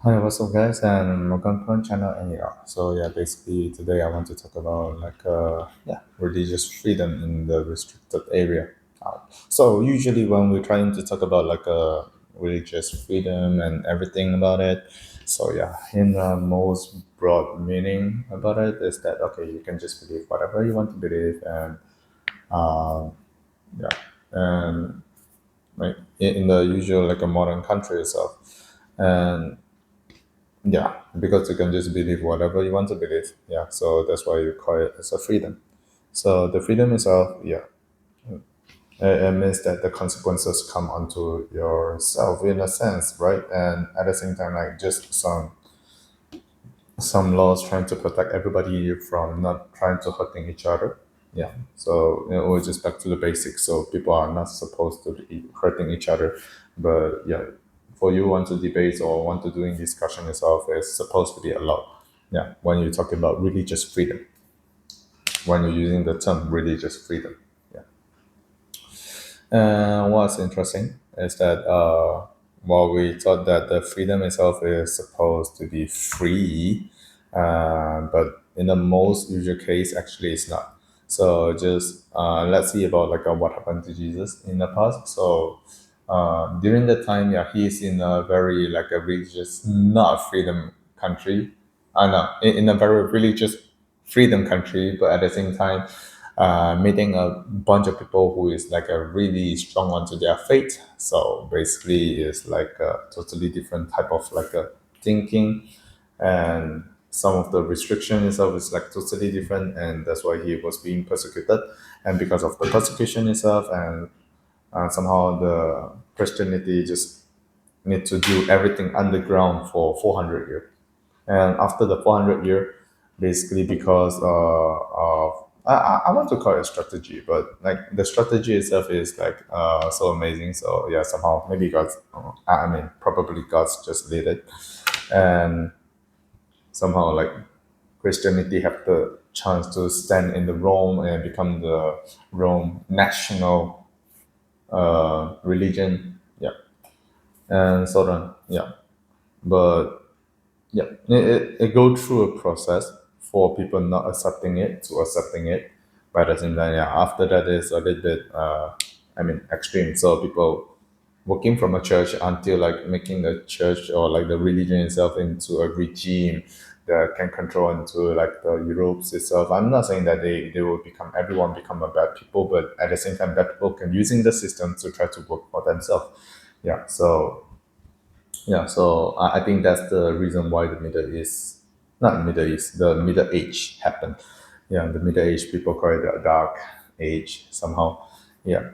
Hi, what's up, guys? And welcome to my channel. And yeah, so yeah, basically today I want to talk about religious freedom in the restricted area. So usually when we're trying to talk about religious freedom and everything about it, so yeah, in the most broad meaning about it is that okay, you can just believe whatever you want to believe, and uh, yeah, and like in the usual like a modern country itself, and yeah, because you can just believe whatever you want to believe. Yeah, so that's why you call it as a freedom. So the freedom itself, yeah, it means that the consequences come onto yourself in a sense, right? And at the same time, like just some laws trying to protect everybody from not trying to hurting each other. Yeah, so we're just back to the basics. So people are not supposed to be hurting each other, but yeah, for you want to debate or want to doing discussion itself is supposed to be allowed. Yeah, when you're talking about religious freedom, when you're using the term religious freedom. Yeah. And what's interesting is that while we thought that the freedom itself is supposed to be free, but in the most usual case, actually, it's not. So just let's see about what happened to Jesus in the past. So during the time, yeah, he's in a very like a religious, not freedom country. No, in a very religious freedom country, but at the same time, meeting a bunch of people who is like a really strong onto their faith. So basically, it's like a totally different type of like a thinking, and some of the restriction itself is like totally different, and that's why he was being persecuted. And because of the persecution itself, and somehow the Christianity just need to do everything underground for 400 years. And after the 400 year, basically because of I want to call it strategy, but like the strategy itself is like so amazing. So yeah, somehow maybe God's, I mean, probably God's just did it, and somehow like Christianity have the chance to stand in the Rome and become the Rome national religion. Yeah, and so on. Yeah, but yeah, it go through a process for people not accepting it to accepting it. But at the same time, yeah, after that is a little bit, I mean, extreme. So people working from a church until like making the church or like the religion itself into a regime that can control into like the Europes itself. I'm not saying that they will become everyone become a bad people, but at the same time, bad people can using the system to try to work for themselves. Yeah, so yeah, so I think that's the reason why the Middle East, not Middle East, the Middle Age happened. Yeah, the Middle Age people call it the Dark Age somehow. Yeah,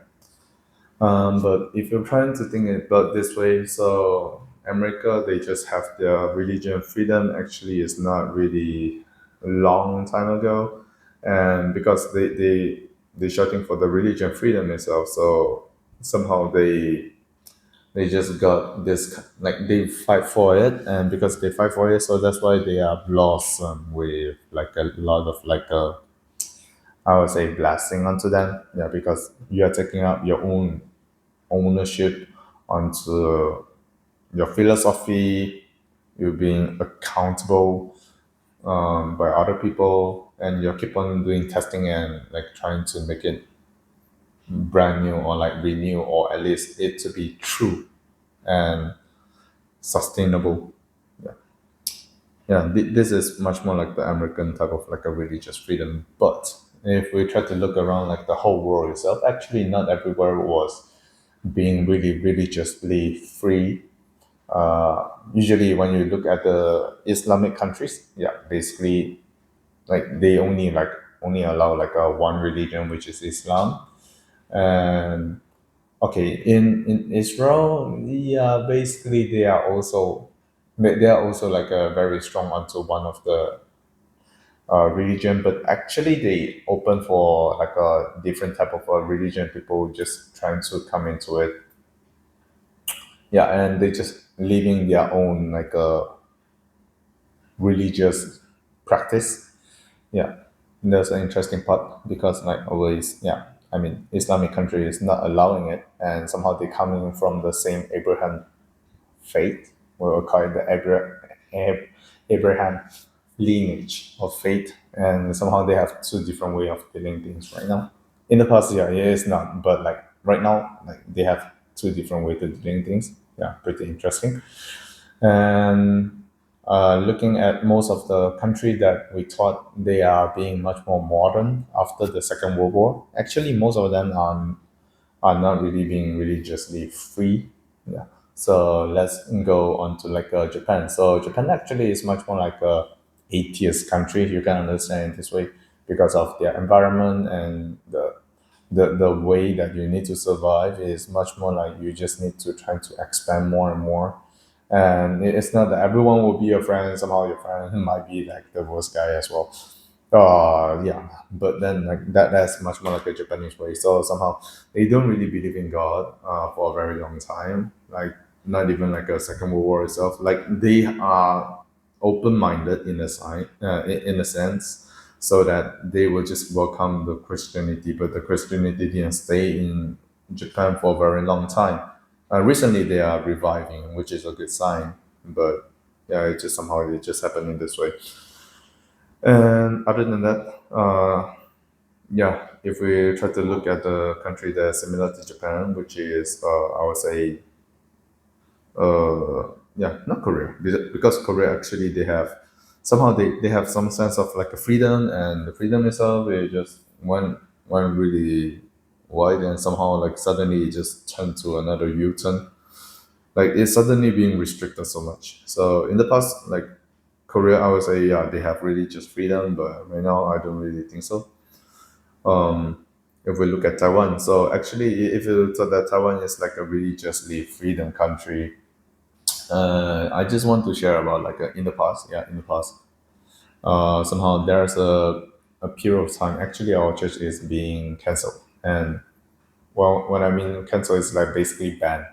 but if you're trying to think about this way, so America they just have their religion freedom. Actually, it's not really a long time ago, and because they shouting for the religion freedom itself, so somehow they just got this like they fight for it, and because they fight for it, so that's why they are blossom with like a lot of like a, I would say, blessing onto them. Yeah, because you are taking up your own ownership onto your philosophy, you're being accountable by other people, and you keep on doing testing and like trying to make it brand new or like renew, or at least it to be true and sustainable. Yeah, yeah. This is much more like the American type of like a religious freedom. But if we try to look around like the whole world itself, actually not everywhere was being really religiously free. Usually, when you look at the Islamic countries, yeah, basically like they only allow like a one religion, which is Islam. And okay, in Israel, yeah, basically they are also like a very strong onto one of the religion, but actually they open for like a different type of religion. People just trying to come into it, yeah, and they just living their own like a religious practice. Yeah, that's an interesting part because like always, yeah, I mean, Islamic country is not allowing it, and somehow they coming from the same Abraham faith. we'll call it the Abraham lineage of faith, and somehow they have two different way of doing things right now. In the past, yeah, it is not, but like right now, like they have two different way to doing things. Yeah, pretty interesting. And looking at most of the country that we thought they are being much more modern after the Second World War, actually most of them are not really being religiously free. Yeah. So let's go on to like Japan. So Japan actually is much more like a atheist country. You can understand it this way because of their environment and the way that you need to survive is much more like you just need to try to expand more and more. And it's not that everyone will be your friend. Somehow your friend might be like the worst guy as well. Yeah, but then like that's much more like a Japanese way. So somehow they don't really believe in God for a very long time. Like not even like a Second World War itself. Like they are open minded in a sign in a sense, so that they will just welcome the Christianity, but the Christianity didn't stay in Japan for a very long time. Recently they are reviving, which is a good sign. But yeah, it just somehow it just happened in this way. And other than that, yeah, if we try to look at the country that's similar to Japan, which is, I would say, yeah, not Korea, because Korea actually they have somehow they have some sense of like a freedom, and the freedom itself is just one really wide, and somehow like suddenly it just turned to another U-turn. Like it's suddenly being restricted so much. So in the past, like Korea, I would say yeah, they have religious freedom, but right now I don't really think so. If we look at Taiwan, so actually, if you thought that Taiwan is like a religiously freedom country, I just want to share about like in the past, yeah, in the past, somehow there's a period of time. Actually, our church is being cancelled, and well, when I mean cancel, is like basically banned.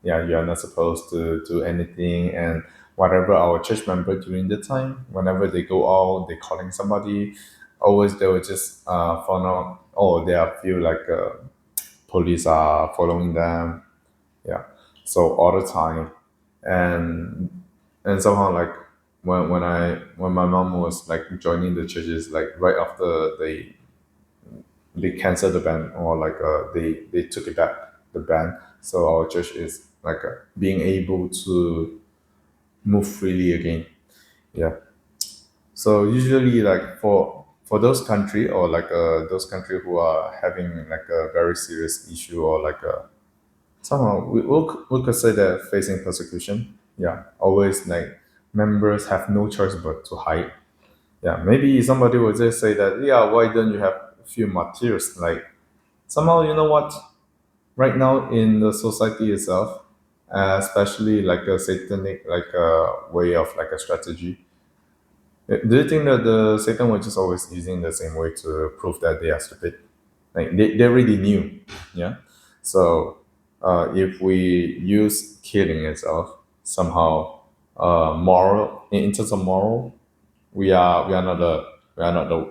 Yeah, you are not supposed to do anything, and whatever our church member during the time, whenever they go out, they calling somebody, always they will just find out. Oh, they are feel like police are following them. Yeah, so all the time, and somehow like when my mom was like joining the churches, like right after they canceled the ban, or like they took it back, the ban. So our church is like being able to move freely again. Yeah. So usually like for those country, or like those country who are having like a very serious issue, or like a somehow we could say they're facing persecution. Yeah, always like members have no choice but to hide. Yeah, maybe somebody will just say that, yeah, why don't you have a few martyrs? Like somehow, you know what? Right now in the society itself, especially like a satanic like a way of like a strategy. Do you think that the Satan was just always using the same way to prove that they are stupid? Like they already knew, yeah. So if we use killing itself somehow, moral in terms of moral, we are not the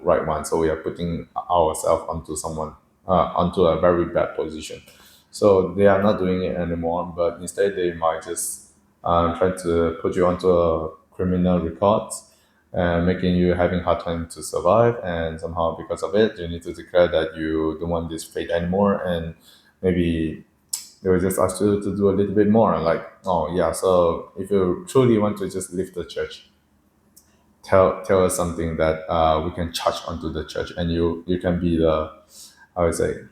right one. So we are putting ourselves onto someone onto a very bad position. So they are not doing it anymore, but instead they might just try to put you onto a criminal records, making you having hard time to survive, and somehow because of it you need to declare that you don't want this faith anymore, and maybe they will just ask you to do a little bit more, like, oh yeah, so if you truly want to just leave the church, tell us something that we can charge onto the church, and you can be the, I would say,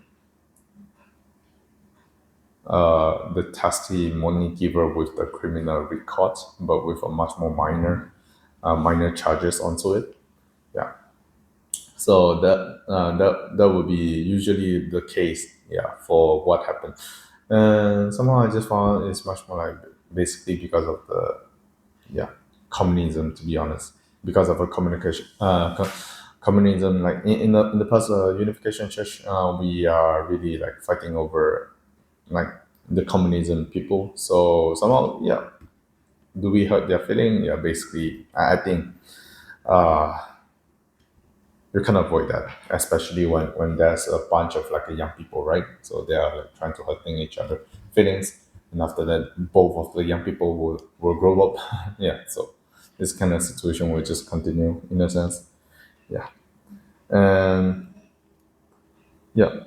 the testimony giver with the criminal record, but with a much more minor charges onto it. Yeah. So that would be usually the case. Yeah, for what happened, and somehow I just found it's much more like basically because of the, yeah, communism, to be honest, because of a communism, like in the past, unification church, we are really like fighting over like the communism people. So somehow, yeah, do we hurt their feeling? Yeah, basically I think uh you can avoid that, especially when there's a bunch of like young people, right? So they are like trying to hurting each other feelings. and after that, both of the young people will grow up. Yeah, so this kind of situation will just continue in a sense. Yeah, and yeah,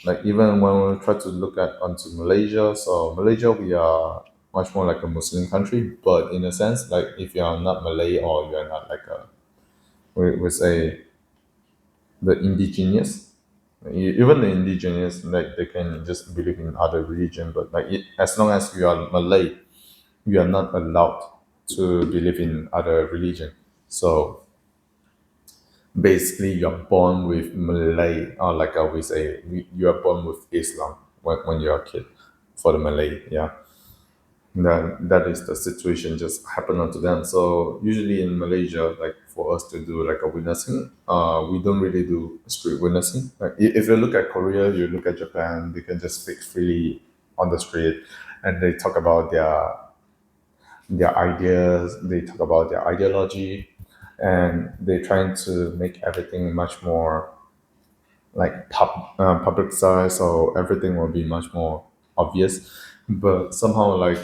like even when we try to look at onto Malaysia, so Malaysia we are much more like a Muslim country, but in a sense, like if you are not Malay or you are not like a we say the indigenous, even the indigenous, like they can just believe in other religion, but like as long as you are Malay, you are not allowed to believe in other religion. So basically you're born with Malay, or like I always say, you are born with Islam when you're a kid for the Malay. Yeah, that is the situation just happened onto them. So usually in Malaysia, like for us to do like a witnessing, we don't really do street witnessing. Like if you look at Korea, you look at Japan, they can just speak freely on the street, and they talk about their ideas, they talk about their ideology, and they're trying to make everything much more like public size, so everything will be much more obvious. But somehow, like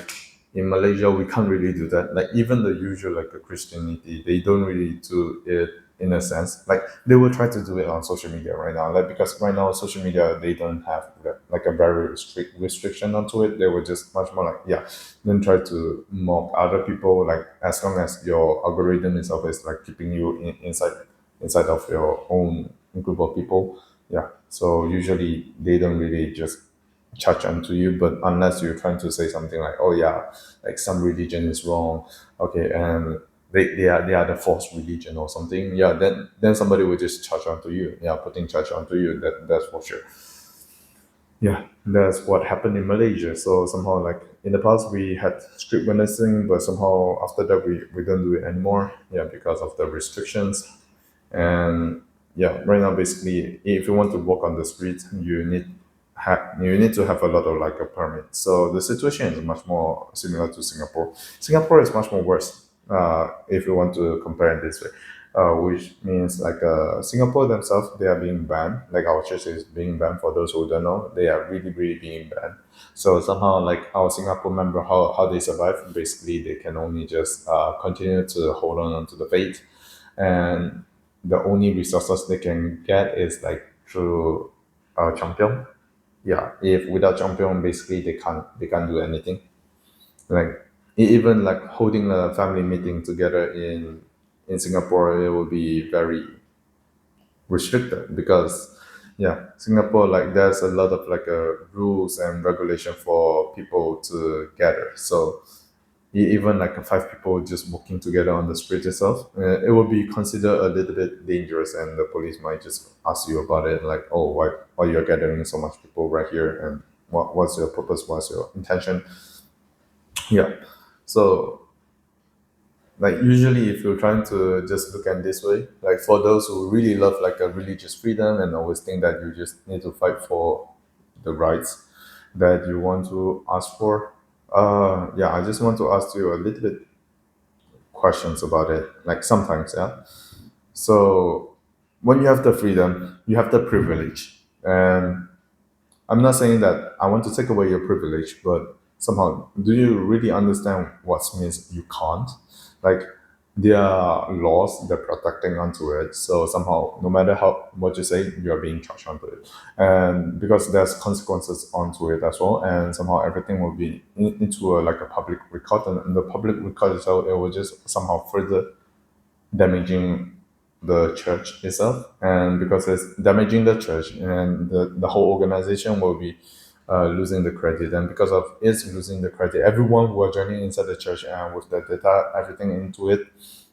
in Malaysia, we can't really do that. Like even the usual like a Christianity, they don't really do it in a sense. Like they will try to do it on social media right now. Like because right now social media they don't have like a very strict restriction onto it. They were just much more like yeah, then try to mock other people. Like as long as your algorithm itself is like keeping you inside of your own group of people. Yeah. So usually they don't really just charge onto you, but unless you're trying to say something like, oh yeah, like some religion is wrong, okay, and they are the false religion or something, yeah, then somebody will just charge onto you, yeah, putting charge onto you. That's for sure. Yeah, that's what happened in Malaysia. So somehow, like in the past, we had street witnessing, but somehow after that, we don't do it anymore. Yeah, because of the restrictions. And yeah, right now, basically, if you want to walk on the street, you need to have a lot of like a permit. So the situation is much more similar to Singapore. Singapore is much more worse if you want to compare it this way, which means like Singapore themselves, they are being banned. Like our church is being banned. For those who don't know, they are really really being banned. So somehow like our Singapore member, how they survive, basically they can only just continue to hold on to the faith, and the only resources they can get is like through champion. Yeah, if without champion, basically they can't do anything. Like even like holding a family meeting together in Singapore, it will be very restricted because yeah, Singapore, like there's a lot of like rules and regulation for people to gather. So even like five people just walking together on the street itself, it will be considered a little bit dangerous, and the police might just ask you about it, like, oh, why you're gathering so much people right here, and what's your purpose, what's your intention? Yeah. So like usually if you're trying to just look at this way, like for those who really love like a religious freedom and always think that you just need to fight for the rights that you want to ask for, yeah, I just want to ask you a little bit questions about it, like sometimes, yeah. So when you have the freedom, you have the privilege, and I'm not saying that I want to take away your privilege, but somehow, do you really understand what means you can't? Like, there are laws that are protecting onto it. So somehow, no matter how what you say, you are being charged onto it, and because there's consequences onto it as well. And somehow, everything will be into like a public record, and the public record itself, it will just somehow further damaging the church itself, and because it's damaging the church, and the whole organization will be losing the credit, and because of it's losing the credit, everyone who are joining inside the church and with the data everything into it,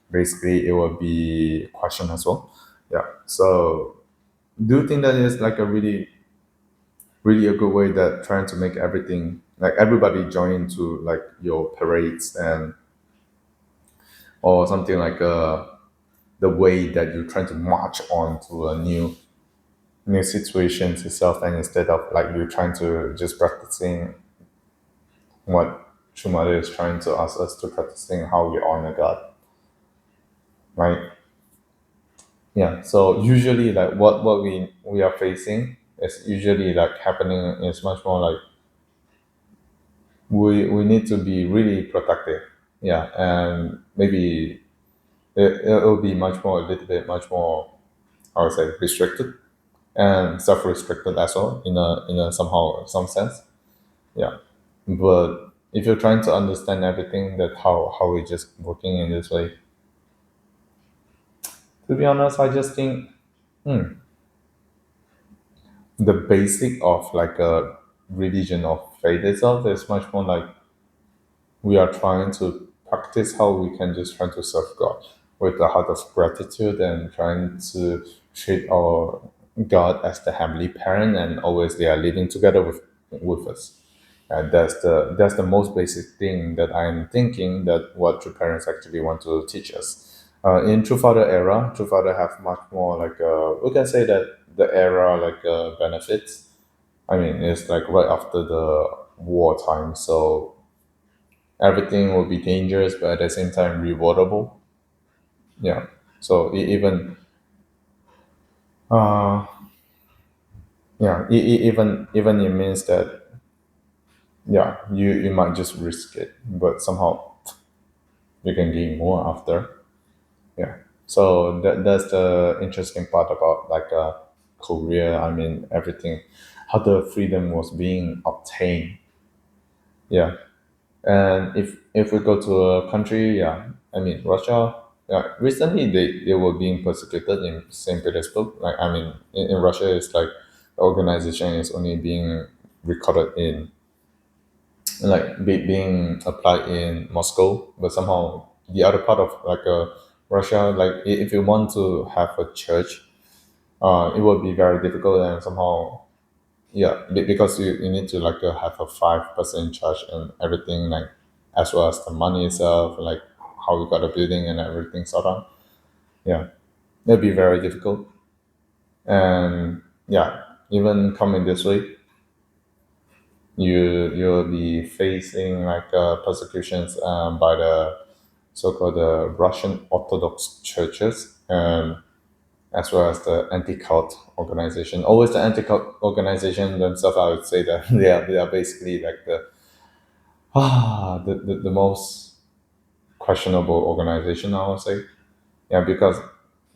basically it will be questioned as well. Yeah, so do you think that is like a really really a good way that trying to make everything like everybody join into like your parades and or something like the way that you're trying to march on to a new situations itself, and instead of like you're trying to just practicing what Shumari is trying to ask us to practicing how we honor God, right? Yeah. So usually like what we are facing is usually like happening is much more like we need to be really protective. Yeah, and maybe it'll be much more, a little bit much more, I would say, restricted and self-restricted as well in a somehow some sense. Yeah, but if you're trying to understand everything that how we just working in this way, to be honest, I just think the basic of like a religion of faith itself is much more like we are trying to practice how we can just try to serve God with a heart of gratitude and trying to treat our God as the heavenly parent and always they are living together with us. And that's the most basic thing that I'm thinking that what true parents actually want to teach us. In True Father era, True Father have much more like we can say that the era like benefits. I mean, it's like right after the wartime, so everything will be dangerous, but at the same time rewardable. Yeah. So even uh yeah, even it means that yeah, you might just risk it, but somehow you can gain more after. Yeah. So that's the interesting part about like Korea. I mean everything, how the freedom was being obtained. Yeah. And if we go to a country, yeah, I mean Russia. Yeah, recently they were being persecuted in Saint Petersburg. Like I mean, in Russia, it's like the organization is only being recorded in like being applied in Moscow, but somehow the other part of like Russia, like if you want to have a church, it will be very difficult and somehow yeah, because you need to like have a 5% charge and everything like as well as the money itself, like how you got a building and everything sort of. Yeah, it'll be very difficult. And yeah, even coming this way, you'll be facing like persecutions by the so-called Russian Orthodox churches and as well as the anti-cult organization. Always the anti-cult organization themselves, I would say that they are basically like the most questionable organization, I would say. Yeah, because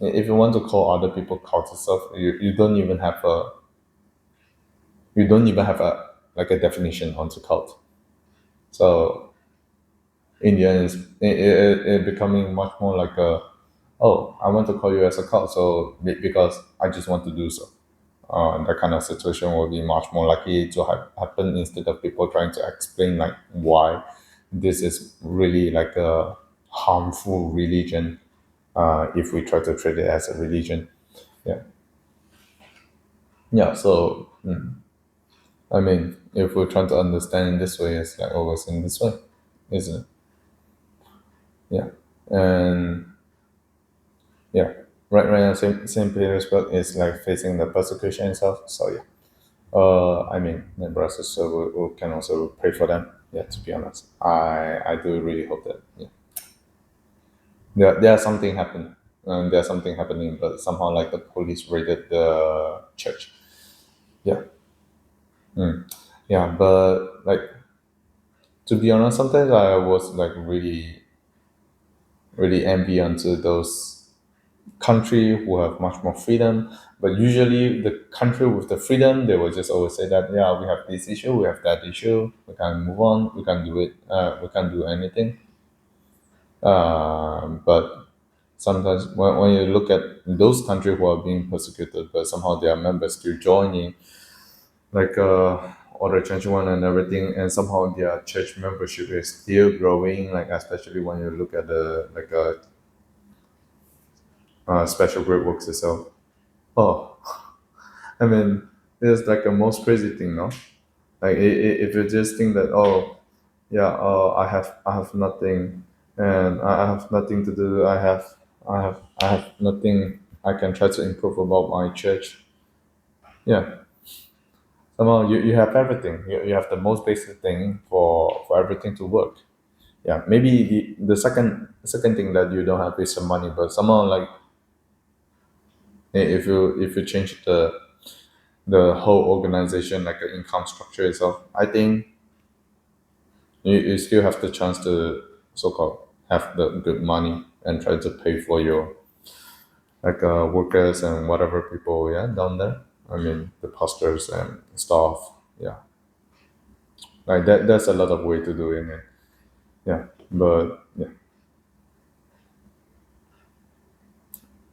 if you want to call other people cult itself, you don't even have a like a definition onto cult. So in the end, it becoming much more like a oh, I want to call you as a cult, so because I just want to do so. That kind of situation will be much more likely to happen instead of people trying to explain like why this is really like a harmful religion if we try to treat it as a religion. Yeah, yeah. So I mean, if we're trying to understand in this way, it's like always in this way, isn't it? Yeah, and yeah, right now, Saint Petersburg is like facing the persecution itself. So yeah. I mean, my brothers so we can also pray for them. Yeah, to be honest, I do really hope that yeah, there's something happened, and there's something happening, but somehow like the police raided the church. Yeah, yeah, but like to be honest, sometimes I was like really envy onto those country who have much more freedom. But usually, the country with the freedom, they will just always say that, yeah, we have this issue, we have that issue, we can move on, we can do it, we can do anything. But sometimes when you look at those countries who are being persecuted, but somehow their members still joining, like Order 21 and everything, and somehow their church membership is still growing, like especially when you look at the like special great works itself. Oh, I mean, it's like a most crazy thing, no? Like if you just think that, oh, yeah, I have nothing, and I have nothing to do. I have nothing I can try to improve about my church. Yeah, somehow you have everything. You have the most basic thing for everything to work. Yeah, maybe the second thing that you don't have is some money, but somehow like if you change the whole organization like the income structure itself, I think you still have the chance to so-called have the good money and try to pay for your workers and whatever people, yeah, down there. I mean the pastors and staff, yeah, like that. There's a lot of way to do it, man. Yeah, but yeah,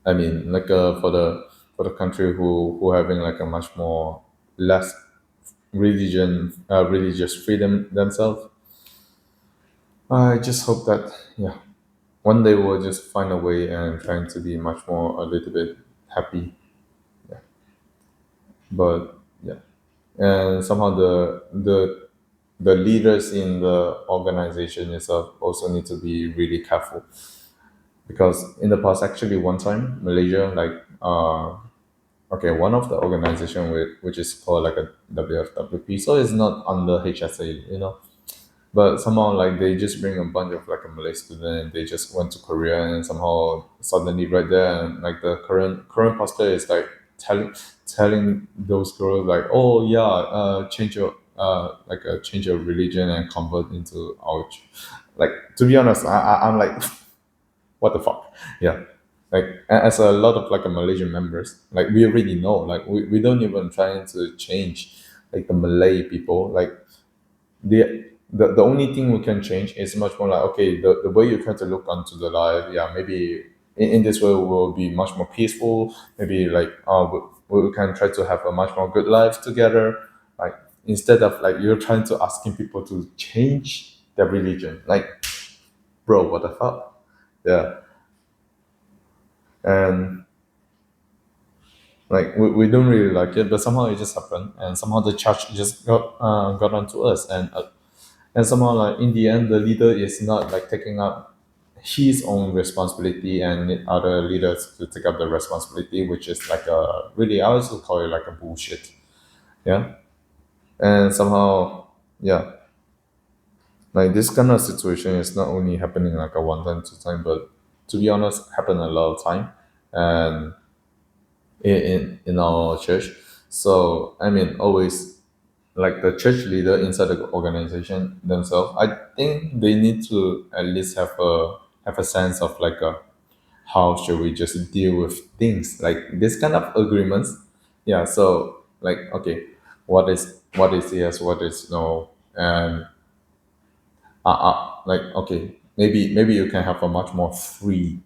I mean for the country who having like a much more less religious freedom themselves. I just hope that, yeah, one day we'll just find a way and trying to be much more a little bit happy. Yeah, but yeah, and somehow the leaders in the organization itself also need to be really careful, because in the past, actually, one time Malaysia, like okay, one of the organization which is called like a WFWP, so it's not under HSA, but somehow like they just bring a bunch of like a Malay student. They just went to Korea and somehow suddenly right there, and like the current pastor is like telling those girls like, oh yeah, change your change your religion and convert into our like, to be honest, I'm like what the fuck. Yeah, like as a lot of like a Malaysian members, like we already know, like we don't even trying to change like the Malay people, like the only thing we can change is much more like, okay, the way you try to look onto the life, yeah, maybe in this way will be much more peaceful. Maybe like we can try to have a much more good life together, like instead of like you're trying to asking people to change their religion, like bro, what the fuck. Yeah, and like we don't really like it, but somehow it just happened, and somehow the church just got onto us, and somehow like in the end the leader is not like taking up his own responsibility and need other leaders to take up the responsibility, which is like a really, I also call it like a bullshit. Yeah, and somehow, yeah, like this kind of situation is not only happening like a one time two time, but to be honest happen a lot of time, and in our church. So I mean, always like the church leader inside the organization themselves, I think they need to at least have a sense of like a how should we just deal with things like this kind of agreements. Yeah, so like, okay, what is yes, what is no, and like, okay, maybe you can have a much more free,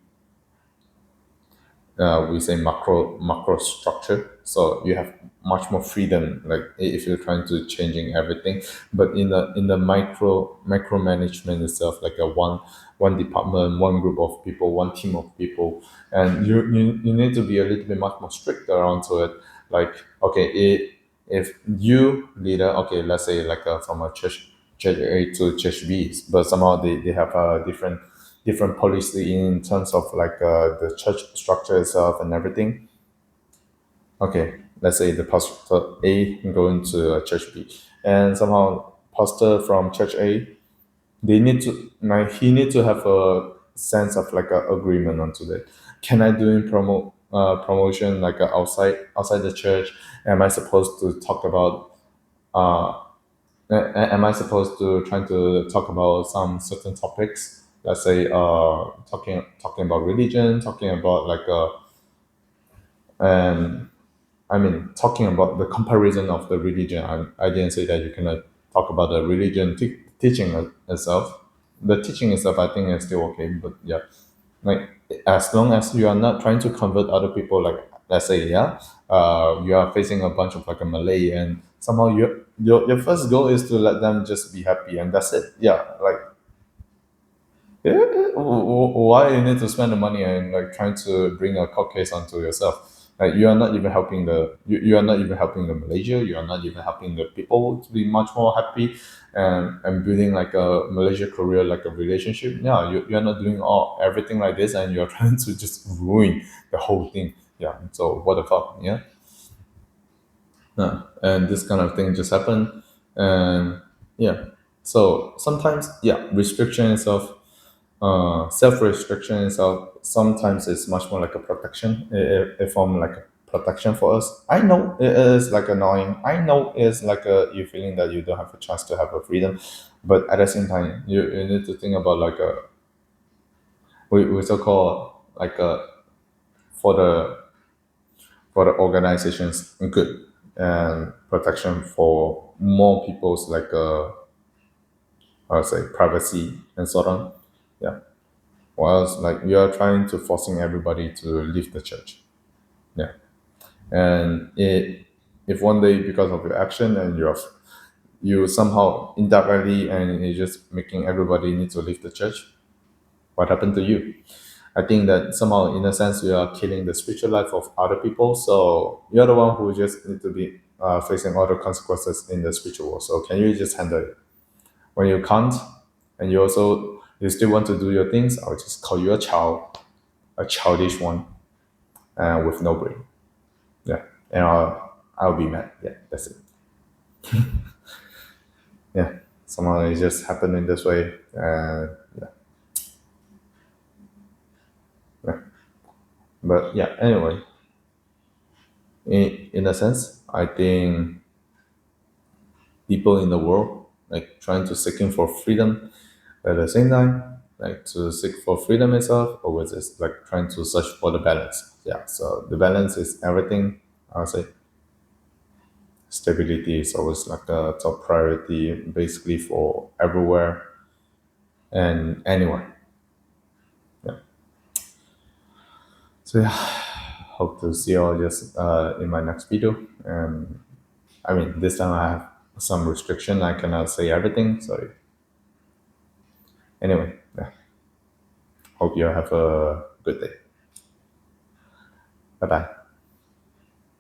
we say macro structure, so you have much more freedom, like if you're trying to changing everything. But in the micro management itself, like a one department, one group of people, one team of people, and you need to be a little bit much more strict around to it. Like, okay, if you leader, okay, let's say like from a church A to church B, but somehow they have a different policy in terms of like the church structure itself and everything. Okay, let's say the pastor A going to church B, and somehow pastor from church A, they need to like he need to have a sense of like a agreement onto that. Can I do in promotion like outside the church? Am I supposed to talk about uh, am I supposed to try to talk about some certain topics? Let's say talking about religion, talking about like and I mean talking about the comparison of the religion. I didn't say that you cannot talk about the religion teaching itself. The teaching itself, I think, is still okay, but yeah, like as long as you are not trying to convert other people, like let's say, yeah, you are facing a bunch of like a Malay, and somehow your first goal is to let them just be happy, and that's it. Yeah, like why you need to spend the money and like trying to bring a court case onto yourself? Like you are not even helping you are not even helping the Malaysia. You are not even helping the people to be much more happy, and building like a Malaysia Korea like a relationship. Yeah, you're not doing all everything like this, and you're trying to just ruin the whole thing. Yeah. So what the fuck? Yeah. And this kind of thing just happen, and yeah. So sometimes, yeah, restriction itself, self restriction itself, sometimes it's much more like a protection. It form like protection for us. I know it is like annoying. I know it's like you feeling that you don't have a chance to have a freedom, but at the same time, you need to think about like we so called like for the for the organization's good and protection for more people's like I would say privacy and so on. Yeah. Whilst like we are trying to forcing everybody to leave the church. Yeah. And if one day because of your action and you somehow indirectly and it's just making everybody need to leave the church, what happened to you? I think that somehow in a sense you are killing the spiritual life of other people. So you're the one who just need to be facing all the consequences in the spiritual world. So can you just handle it? When you can't, and you still want to do your things, I'll just call you a child, a childish one, with no brain. Yeah, and I'll be mad. Yeah, that's it. Yeah, somehow it just happened in this way. Yeah, yeah. But yeah, anyway, in a sense, I think people in the world like trying to seeking for freedom at the same time, like to seek for freedom itself, or was just like trying to search for the balance? Yeah, so the balance is everything. I would say stability is always like a top priority, basically for everywhere and anywhere. Yeah. So yeah, hope to see you all just in my next video. And I mean, this time I have some restriction. I cannot say everything. So anyway, yeah, hope you have a good day. Bye bye.